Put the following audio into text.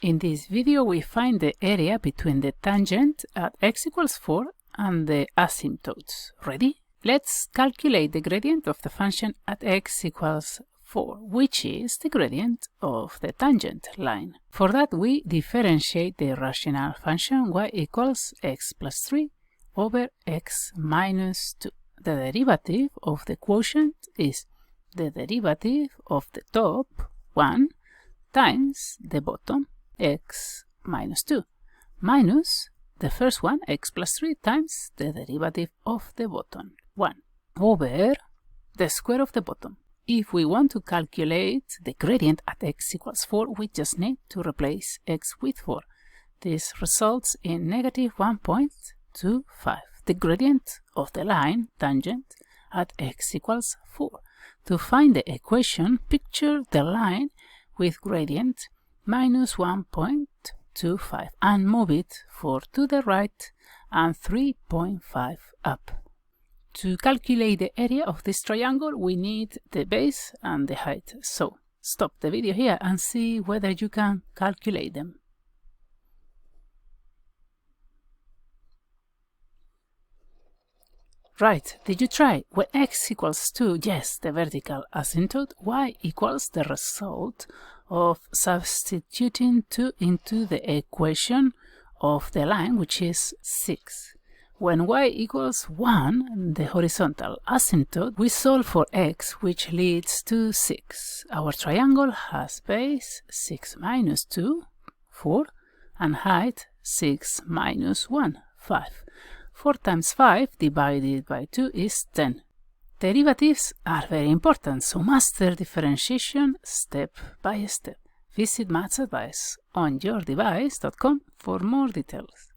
In this video we find the area between the tangent at x equals 4 and the asymptotes. Ready? Let's calculate the gradient of the function at x equals 4, which is the gradient of the tangent line. For that we differentiate the rational function y equals x plus 3 over x minus 2. The derivative of the quotient is the derivative of the top, 1, times the bottom, x minus 2, minus the first one, x plus 3, times the derivative of the bottom, 1, over the square of the bottom. If we want to calculate the gradient at x equals 4, we just need to replace x with 4. This results in negative 1.25, the gradient of the line tangent at x equals 4. To find the equation, picture the line with gradient minus 1.25 and move it 4 to the right and 3.5 up. To calculate the area of this triangle, we need the base and the height. So stop the video here and see whether you can calculate them. Right, did you try? When x equals 2, yes, the vertical asymptote, y equals the result of substituting 2 into the equation of the line, which is 6. When y equals 1, the horizontal asymptote, we solve for x, which leads to 6. Our triangle has base 6 minus 2, 4, and height 6 minus 1, 5. 4 times 5 divided by 2 is 10. Derivatives are very important, so master differentiation step by step. Visit mathsadvice on yourdevice.com for more details.